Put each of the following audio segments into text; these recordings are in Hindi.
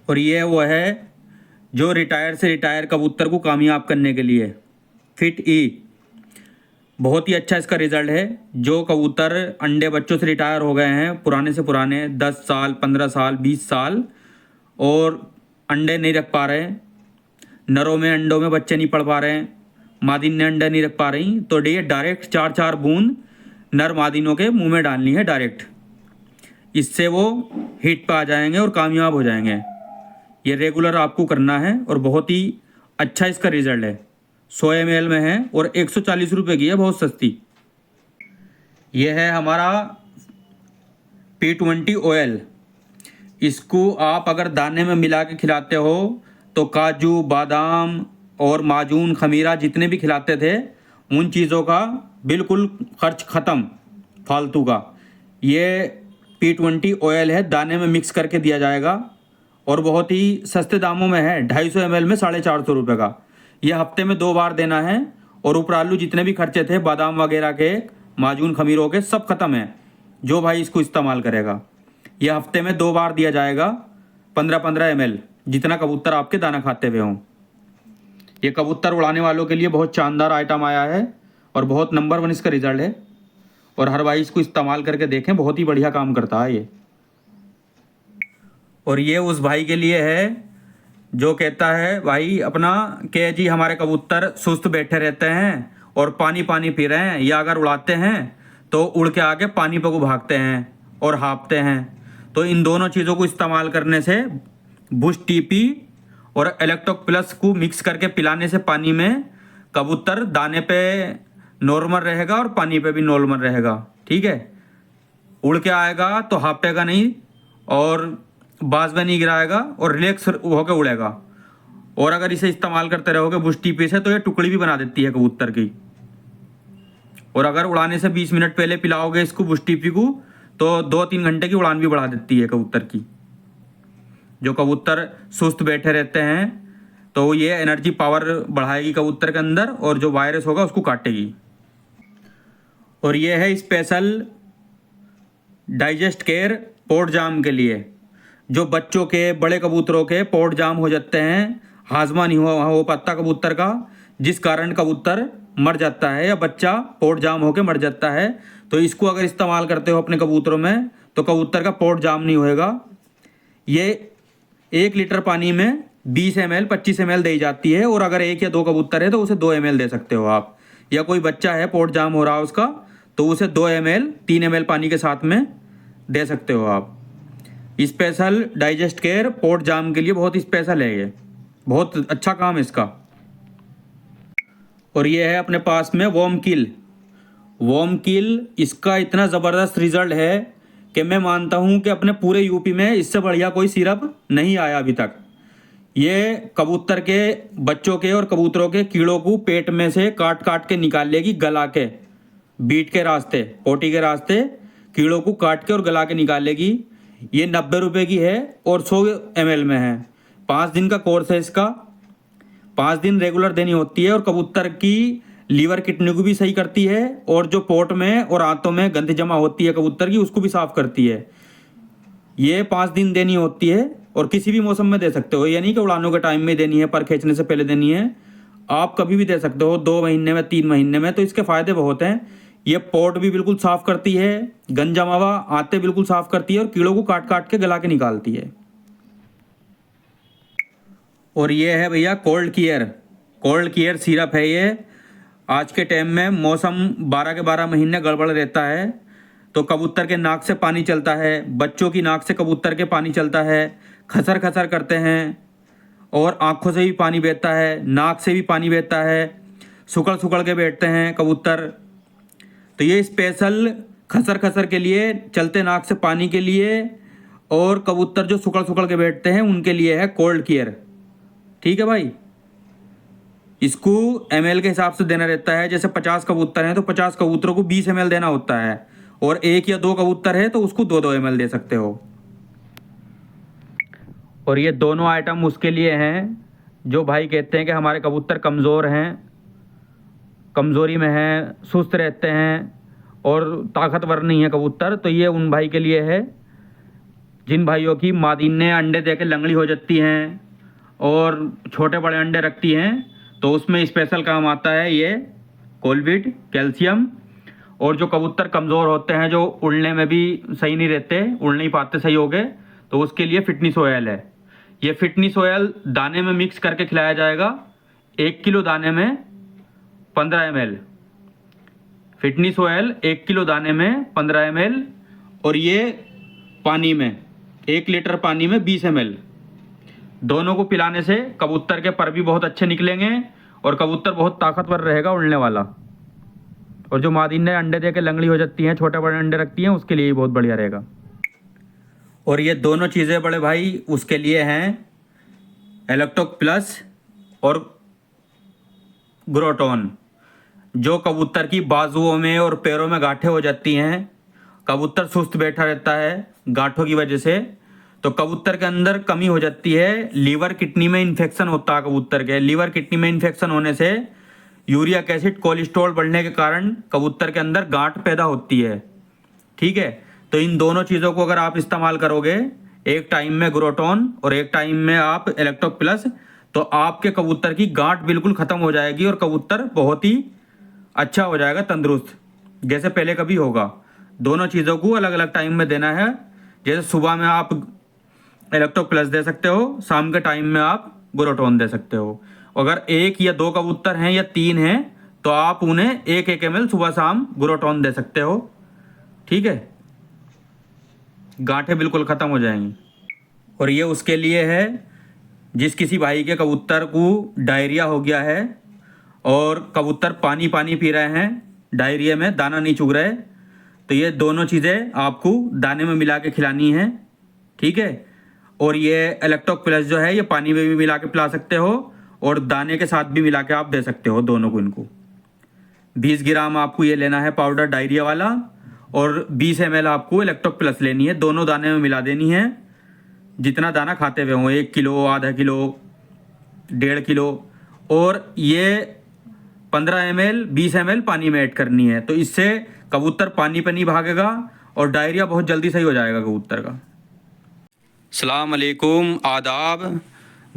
और ये वो है जो रिटायर से रिटायर कबूतर को कामयाब करने के लिए फिट ई। बहुत ही अच्छा इसका रिज़ल्ट है। जो कबूतर अंडे बच्चों से रिटायर हो गए हैं, पुराने से पुराने 10 साल 15 साल 20 साल, और अंडे नहीं रख पा रहे, नरों में अंडों में बच्चे नहीं पड़ पा रहे हैं, मादिन ने अंडा नहीं रख पा रही, तो ये डायरेक्ट 4-4 बूंद नर मादिनों के मुंह में डालनी है डायरेक्ट। इससे वो हिट पे आ जाएंगे और कामयाब हो जाएंगे। ये रेगुलर आपको करना है और बहुत ही अच्छा इसका रिज़ल्ट है। 100 ml में है और 140 रुपये की है, बहुत सस्ती। ये है हमारा P20 ऑयल। इसको आप अगर दाने में मिला के खिलाते हो तो काजू बादाम और माजून खमीरा जितने भी खिलाते थे उन चीज़ों का बिल्कुल खर्च ख़त्म फालतू का। ये P20 ऑयल है, दाने में मिक्स करके दिया जाएगा और बहुत ही सस्ते दामों में है। 250 ml में 450 रुपये का। ये हफ्ते में 2 बार देना है और उपरालू जितने भी खर्चे थे बादाम वगैरह के, माजून खमीरों के, सब ख़त्म है जो भाई इसको इस्तेमाल करेगा। ये हफ्ते में 2 बार दिया जाएगा, 15-15 ml, जितना कबूतर आपके दाना खाते हुए हों। ये कबूतर उड़ाने वालों के लिए बहुत शानदार आइटम आया है और बहुत नंबर 1 इसका रिज़ल्ट है। और हर भाई इसको इस्तेमाल करके देखें, बहुत ही बढ़िया काम करता है ये। और ये उस भाई के लिए है जो कहता है भाई अपना के जी हमारे कबूतर सुस्त बैठे रहते हैं और पानी पानी पी रहे हैं, या अगर उड़ाते हैं तो उड़ के आके पानी पे को भागते हैं और हाँफते हैं। तो इन दोनों चीज़ों को इस्तेमाल करने से बुश टीपी और इलेक्ट्रोक प्लस को मिक्स करके पिलाने से पानी में कबूतर दाने पे नॉर्मल रहेगा और पानी पे भी नॉर्मल रहेगा। ठीक है, उड़ के आएगा तो हाँपेगा नहीं और बाज में नहीं गिराएगा और रिलैक्स होकर उड़ेगा। और अगर इसे इस्तेमाल करते रहोगे बुश टीपी से तो ये टुकड़ी भी बना देती है कबूतर की। और अगर उड़ाने से 20 मिनट पहले पिलाओगे इसको बुश टीपी को तो 2-3 घंटे की उड़ान भी बढ़ा देती है कबूतर की। जो कबूतर सुस्त बैठे रहते हैं तो ये एनर्जी पावर बढ़ाएगी कबूतर के अंदर और जो वायरस होगा उसको काटेगी। और ये है स्पेशल डाइजेस्ट केयर पोर्ट जाम के लिए। जो बच्चों के, बड़े कबूतरों के पोर्ट जाम हो जाते हैं, हाजमा नहीं हो पाता कबूतर का, जिस कारण कबूतर मर जाता है या बच्चा पोर्ट जाम होकर मर जाता है, तो इसको अगर इस्तेमाल करते हो अपने कबूतरों में तो कबूतर का पोर्ट जाम नहीं होएगा। ये 1 लीटर पानी में 20 ml 25 ml दी जाती है और अगर 1 या 2 कबूतर है तो उसे 2 ml दे सकते हो आप। या कोई बच्चा है पोर्ट जाम हो रहा है उसका तो उसे 2 ml 3 ml पानी के साथ में दे सकते हो आप। स्पेशल डाइजेस्ट केयर पोर्ट जाम के लिए बहुत स्पेशल है ये, बहुत अच्छा काम है इसका। और ये है अपने पास में वॉर्म किल। वॉर्म किल इसका इतना ज़बरदस्त रिज़ल्ट है कि मैं मानता हूँ कि अपने पूरे यूपी में इससे बढ़िया कोई सिरप नहीं आया अभी तक। ये कबूतर के बच्चों के और कबूतरों के कीड़ों को पेट में से काट काट के निकाल लेगी, गला के, बीट के रास्ते, पोटी के रास्ते कीड़ों को काट के और गला के निकाल लेगी। ये 90 रुपये की है और 100 ml में है। 5 दिन का कोर्स है इसका, 5 दिन रेगुलर देनी होती है और कबूतर की लीवर किडनी को भी सही करती है और जो पोट में और आंतों में गंद जमा होती है कबूतर की उसको भी साफ करती है। ये 5 दिन देनी होती है और किसी भी मौसम में दे सकते हो, ये नहीं कि उड़ानों के टाइम में देनी है, पर खींचने से पहले देनी है। आप कभी भी दे सकते हो, 2 महीने में, 3 महीने में। तो इसके फ़ायदे बहुत हैं। ये पोट भी बिल्कुल साफ़ करती है, गंद जमा हुआ आंतें बिल्कुल साफ़ करती है और कीड़ों को काट काट के गला के निकालती है। और ये है भैया cold care. Cold care syrup है ये। आज के टाइम में मौसम 12 के 12 महीने गड़बड़ रहता है तो कबूतर के नाक से पानी चलता है, बच्चों की नाक से कबूतर के पानी चलता है, खसर खसर करते हैं और आँखों से भी पानी बहता है, नाक से भी पानी बहता है, सुकड़ सुकड़ के बैठते हैं कबूतर। तो ये स्पेशल खसर खसर के लिए, चलते नाक से पानी के लिए और कबूतर जो सुकड़ सुकड़ के बैठते हैं उनके लिए है कोल्ड केयर। ठीक है भाई, इसको ml के हिसाब से देना रहता है। जैसे 50 कबूतर हैं तो 50 कबूतरों को 20 ml देना होता है और 1 या 2 कबूतर है तो उसको 2-2 ml दे सकते हो। और ये दोनों आइटम उसके लिए हैं जो भाई कहते हैं कि हमारे कबूतर कमज़ोर हैं, कमज़ोरी में हैं, सुस्त रहते हैं और ताकतवर नहीं है कबूतर, तो ये उन भाई के लिए है जिन भाइयों की मादीने अंडे दे के लंगड़ी हो जाती हैं और छोटे बड़े अंडे रखती हैं, तो उसमें स्पेशल काम आता है ये कोलविट कैल्शियम। और जो कबूतर कमज़ोर होते हैं, जो उड़ने में भी सही नहीं रहते, उड़ नहीं पाते सही हो गए, तो उसके लिए फिटनेस ऑयल है। ये फिटनेस ऑयल दाने में मिक्स करके खिलाया जाएगा। 1 किलो दाने में 15 ml फिटनेस ऑयल, 1 किलो दाने में 15 ml। और ये पानी में 1 लीटर पानी में 20 ml। दोनों को पिलाने से कबूतर के पर भी बहुत अच्छे निकलेंगे और कबूतर बहुत ताकतवर रहेगा उड़ने वाला। और जो मादीने अंडे दे के लंगड़ी हो जाती हैं, छोटे बड़े अंडे रखती हैं, उसके लिए बहुत बढ़िया रहेगा। और ये दोनों चीज़ें बड़े भाई उसके लिए हैं इलेक्ट्रोक प्लस और ग्रोटोन। जो कबूतर की बाजुओं में और पैरों में गांठें हो जाती हैं, कबूतर सुस्त बैठा रहता है गांठों की वजह से, तो कबूतर के अंदर कमी हो जाती है। लीवर किडनी में इन्फेक्शन होता है कबूतर के। लीवर किडनी में इन्फेक्शन होने से यूरिक एसिड कोलेस्ट्रॉल बढ़ने के कारण कबूतर के अंदर गांठ पैदा होती है। ठीक है, तो इन दोनों चीज़ों को अगर आप इस्तेमाल करोगे, एक टाइम में ग्रोटोन और एक टाइम में आप इलेक्ट्रोक प्लस, तो आपके कबूतर की गांठ बिल्कुल ख़त्म हो जाएगी और कबूतर बहुत ही अच्छा हो जाएगा, तंदुरुस्त जैसे पहले कभी होगा। दोनों चीज़ों को अलग अलग टाइम में देना है। जैसे सुबह में आप इलेक्ट्रोक प्लस दे सकते हो, शाम के टाइम में आप ग्रोटोन दे सकते हो। अगर 1 या 2 कबूतर हैं या 3 हैं, तो आप उन्हें 1-1 ml सुबह शाम ग्रोटोन दे सकते हो। ठीक है, गांठें बिल्कुल ख़त्म हो जाएंगी। और ये उसके लिए है जिस किसी भाई के कबूतर को डायरिया हो गया है और कबूतर पानी पानी पी रहे हैं, डायरिया में दाना नहीं चुग रहे, तो ये दोनों चीज़ें आपको दाने में मिला के खिलानी है। ठीक है, और ये इलेक्ट्रोक प्लस जो है ये पानी में भी मिला के पिला सकते हो और दाने के साथ भी मिला के आप दे सकते हो दोनों को। इनको 20 ग्राम आपको ये लेना है पाउडर डायरिया वाला और 20 ml आपको इलेक्ट्रोक प्लस लेनी है। दोनों दाने में मिला देनी है, जितना दाना खाते हुए हों, 1 किलो, आधा किलो, 1.5 किलो। और ये 15 ml 20 ml पानी में ऐड करनी है, तो इससे कबूतर पानी पे नहीं भागेगा और डायरिया बहुत जल्दी सही हो जाएगा कबूतर का। सलाम अलैकुम, आदाब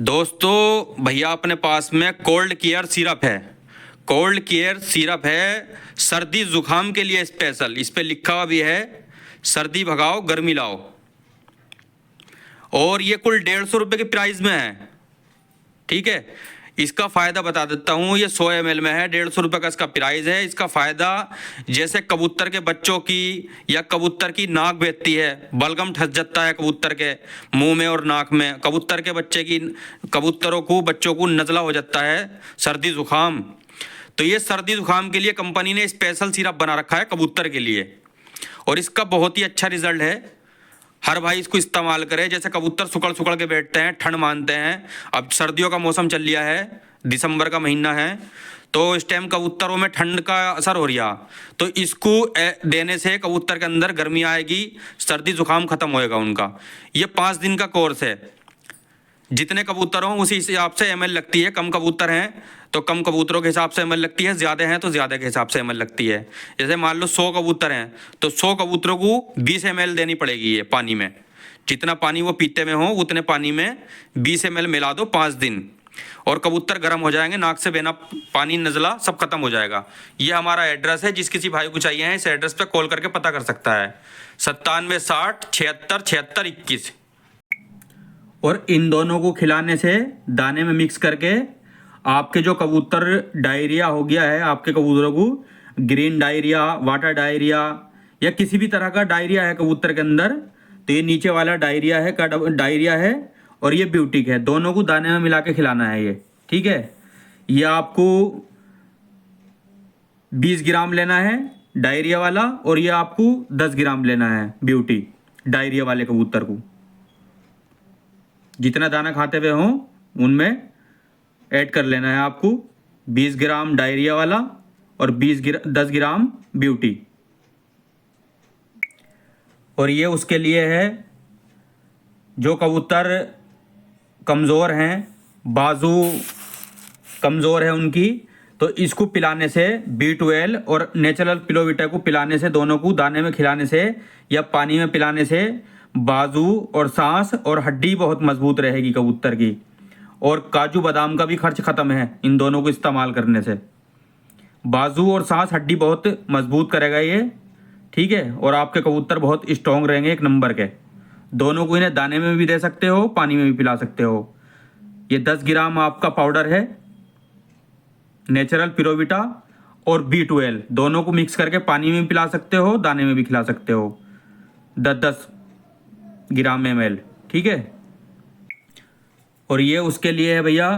दोस्तों। भैया अपने पास में कोल्ड केयर सिरप है। कोल्ड केयर सिरप है सर्दी ज़ुकाम के लिए स्पेशल। इस पे लिखा हुआ भी है सर्दी भगाओ गर्मी लाओ। और ये कुल 150 रुपये के प्राइस में है। ठीक है, इसका फ़ायदा बता देता हूँ। ये 100 ml में है, 150 रुपये का इसका प्राइस है। इसका फ़ायदा जैसे कबूतर के बच्चों की या कबूतर की नाक बेचती है, बलगम ठस जाता है कबूतर के मुंह में और नाक में, कबूतर के बच्चे की कबूतरों को बच्चों को नज़ला हो जाता है, सर्दी ज़ुकाम, तो ये सर्दी ज़ुकाम के लिए कंपनी ने स्पेशल सिरप बना रखा है कबूतर के लिए और इसका बहुत ही अच्छा रिजल्ट है। हर भाई इसको इस्तेमाल करे। जैसे कबूतर सुकड़ सुकड़ के बैठते हैं, ठंड मानते हैं, अब सर्दियों का मौसम चल लिया है, दिसंबर का महीना है, तो इस टाइम कबूतरों में ठंड का असर हो रहा, तो इसको देने से कबूतर के अंदर गर्मी आएगी, सर्दी जुकाम खत्म होएगा उनका। ये 5 दिन का कोर्स है। जितने कबूतर हों उसी हिसाब से ml लगती है। कम कबूतर हैं तो कम कबूतरों के हिसाब से ml लगती है, ज़्यादा हैं तो ज़्यादा के हिसाब से ml लगती है। जैसे मान लो 100 कबूतर हैं तो 100 कबूतरों को 20 ml देनी पड़ेगी ये पानी में। जितना पानी वो पीते में हो उतने पानी में 20 ml मिला दो 5 दिन, और कबूतर गर्म हो जाएंगे, नाक से बहना, पानी, नज़ला सब खत्म हो जाएगा। ये हमारा एड्रेस है, जिस किसी भाई को चाहिए है इस एड्रेस पर कॉल करके पता कर सकता है। 97 60 76 76 21। और इन दोनों को खिलाने से दाने में मिक्स करके आपके जो कबूतर डायरिया हो गया है, आपके कबूतरों को ग्रीन डायरिया, वाटर डायरिया या किसी भी तरह का डायरिया है कबूतर के अंदर, तो ये नीचे वाला डायरिया है का डायरिया है और ये ब्यूटिक है, दोनों को दाने में मिला के खिलाना है ये। ठीक है, ये आपको 20 ग्राम लेना है डायरिया वाला और ये आपको 10 ग्राम लेना है ब्यूटी डायरिया वाले कबूतर को। जितना दाना खाते हुए हों उनमें ऐड कर लेना है आपको 20 ग्राम डायरिया वाला और 10 ग्राम ब्यूटी। और ये उसके लिए है जो कबूतर कमज़ोर हैं, बाजू कमज़ोर है उनकी, तो इसको पिलाने से B12 और नेचुरल पिलोविटा को पिलाने से, दोनों को दाने में खिलाने से या पानी में पिलाने से बाजू और सांस और हड्डी बहुत मजबूत रहेगी कबूतर की। और काजू बादाम का भी खर्च ख़त्म है इन दोनों को इस्तेमाल करने से। बाजू और सांस हड्डी बहुत मजबूत करेगा ये, ठीक है। और आपके कबूतर बहुत स्ट्रॉन्ग रहेंगे, एक नंबर के। दोनों को इन्हें दाने में भी दे सकते हो, पानी में भी पिला सकते हो। ये 10 ग्राम आपका पाउडर है नेचुरल पिरोविटा और B12, दोनों को मिक्स करके पानी में भी पिला सकते हो, दाने में भी खिला सकते हो। 10-10 ग्राम ml, ठीक है। और ये उसके लिए है भैया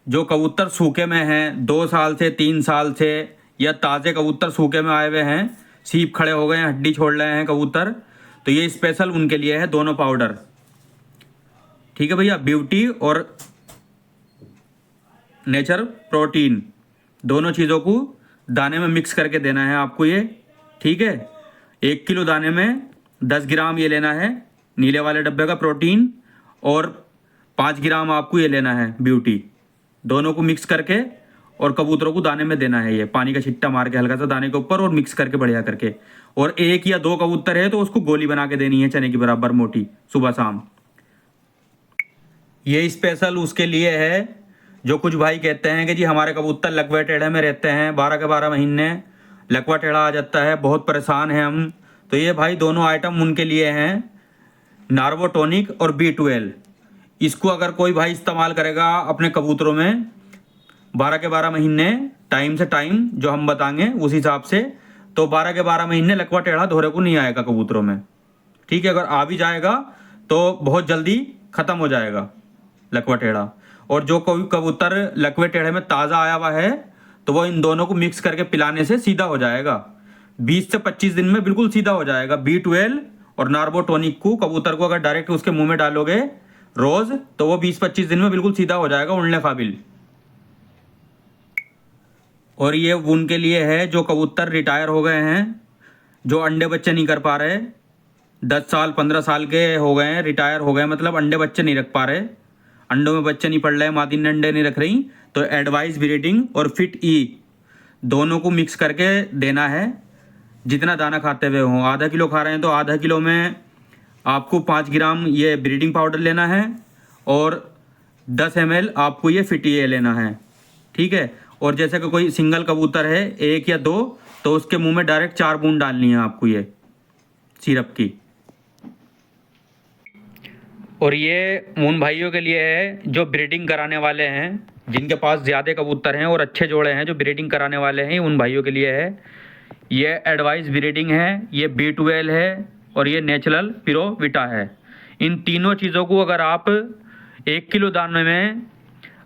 जो कबूतर सूखे में हैं 2 साल से 3 साल से, या ताज़े कबूतर सूखे में आए हुए हैं, सीप खड़े हो गए हैं, हड्डी छोड़ रहे हैं कबूतर, तो ये स्पेशल उनके लिए है दोनों पाउडर, ठीक है भैया। ब्यूटी और नेचर प्रोटीन दोनों चीज़ों को दाने में मिक्स करके देना है आपको ये, ठीक है। 1 किलो दाने में 10 ग्राम ये लेना है नीले वाले डब्बे का प्रोटीन, और 5 ग्राम आपको ये लेना है ब्यूटी। दोनों को मिक्स करके और कबूतरों को दाने में देना है, ये पानी का छिट्टा मार के हल्का सा दाने के ऊपर और मिक्स करके बढ़िया करके। और 1 या 2 कबूतर है तो उसको गोली बना के देनी है चने की बराबर मोटी, सुबह शाम। ये स्पेशल उसके लिए है जो कुछ भाई कहते हैं कि जी हमारे कबूतर लकवे टेढ़े में रहते हैं, 12 के 12 महीने लकवा टेढ़ा आ जाता है, बहुत परेशान हैं हम। तो ये भाई दोनों आइटम उनके लिए हैं, नार्वोटोनिक और B12। इसको अगर कोई भाई इस्तेमाल करेगा अपने कबूतरों में 12 के 12 महीने टाइम से टाइम जो हम बताएंगे उस हिसाब से, तो 12 के 12 महीने लकवा टेढ़ा दोहरे को नहीं आएगा कबूतरों में, ठीक है। अगर आ भी जाएगा तो बहुत जल्दी ख़त्म हो जाएगा लकवा टेढ़ा। और जो कोई कबूतर लकवे टेढ़े में ताज़ा आया हुआ है तो वो इन दोनों को मिक्स करके पिलाने से सीधा हो जाएगा, 20 से 25 दिन में बिल्कुल सीधा हो जाएगा। B12 और नार्वोटोनिक को कबूतर को अगर डायरेक्ट उसके मुंह में डालोगे रोज़ तो वो 20-25 दिन में बिल्कुल सीधा हो जाएगा, उड़ने काबिल। और ये उनके लिए है जो कबूतर रिटायर हो गए हैं, जो अंडे बच्चे नहीं कर पा रहे, 10 साल 15 साल के हो गए हैं, रिटायर हो गए, मतलब अंडे बच्चे नहीं रख पा रहे, अंडों में बच्चे नहीं पड़ रहे, मादी ने अंडे नहीं रख रही, तो एडवाइस ब्रीडिंग और फिट ई दोनों को मिक्स करके देना है। जितना दाना खाते हुए हों, आधा किलो खा रहे हैं तो आधा किलो में आपको 5 ग्राम ये ब्रीडिंग पाउडर लेना है और 10 ml आपको ये फिट ई लेना है, ठीक है। और जैसे कि कोई सिंगल कबूतर है 1 या 2 तो उसके मुंह में डायरेक्ट 4 बूंद डालनी है आपको ये सिरप की। और ये उन भाइयों के लिए है जो ब्रीडिंग कराने वाले हैं, जिनके पास ज़्यादा कबूतर हैं और अच्छे जोड़े हैं जो ब्रीडिंग कराने वाले हैं, उन भाइयों के लिए है। ये एडवाइस ब्रीडिंग है, ये B12 है और ये नेचुरल पिरोविटा है। इन तीनों चीज़ों को अगर आप 1 किलो दाने में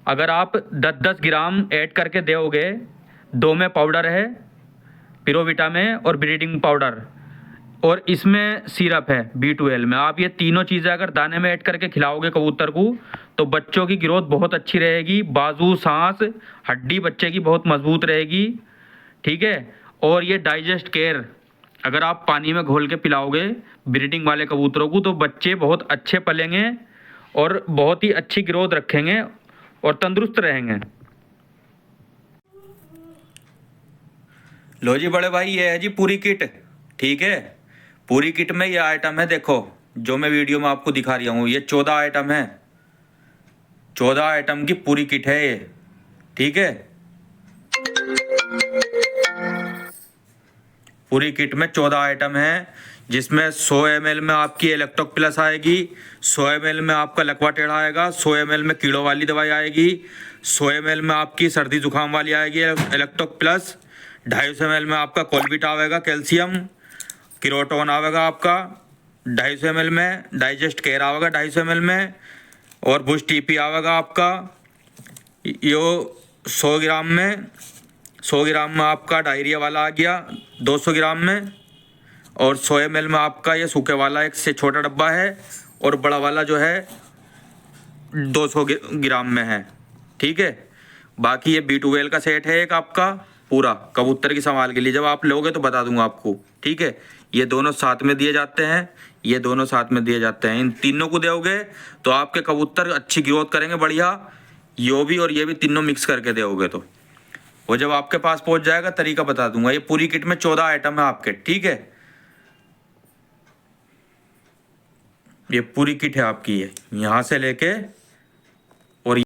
अगर आप 10-10 ग्राम ऐड करके दोगे, 2 में पाउडर है पिरोविटा में और ब्रीडिंग पाउडर, और इसमें सिरप है B12 में, आप ये तीनों चीज़ें अगर दाने में ऐड करके खिलाओगे कबूतर को तो बच्चों की ग्रोथ बहुत अच्छी रहेगी, बाजू सांस हड्डी बच्चे की बहुत मजबूत रहेगी, ठीक है। और ये डाइजेस्ट केयर अगर आप पानी में घोल के पिलाओगे ब्रीडिंग वाले कबूतरों को तो बच्चे बहुत अच्छे पलेंगे और बहुत ही अच्छी ग्रोथ रखेंगे और तंदुरुस्त रहेंगे। लो जी बड़े भाई, ये है जी पूरी किट, ठीक है। पूरी किट में ये आइटम है, देखो जो मैं वीडियो में आपको दिखा रहा हूँ, ये 14 आइटम है, 14 आइटम की पूरी किट है ये, ठीक है। पूरी किट में 14 आइटम है, जिसमें 100 ml में आपकी इलेक्ट्रोक प्लस आएगी, 100 ml में आपका लकवा टेढ़ा आएगा, 100 ml में कीड़ों वाली दवाई आएगी, 100 ml में आपकी सर्दी जुकाम वाली आएगी इलेक्ट्रोक प्लस, 250 ml में आपका कोलबिट आएगा कैल्शियम, किरोटोन आएगा आपका 250 ml में, डाइजेस्ट केयर आएगा 250 ml में, और बुश टीपी आएगा आपका यो 100 ग्राम में। 100 ग्राम में आपका डायरिया वाला आ गया 200 ग्राम में, और 100 ml में आपका ये सूखे वाला एक से छोटा डब्बा है, और बड़ा वाला जो है 200 ग्राम में है, ठीक है। बाकी ये B12 का सेट है एक आपका पूरा कबूतर की संभाल के लिए, जब आप लोगे तो बता दूंगा आपको, ठीक है। ये दोनों साथ में दिए जाते हैं, ये दोनों साथ में दिए जाते हैं। इन तीनों को दोगे तो आपके कबूतर अच्छी ग्रोथ करेंगे बढ़िया, यो भी और ये भी तीनों मिक्स करके दोगे तो वो जब आपके पास पहुंच जाएगा तरीका बता दूंगा। ये पूरी किट में 14 आइटम है आपके, ठीक है। ये पूरी किट है आपकी, ये यहाँ से लेके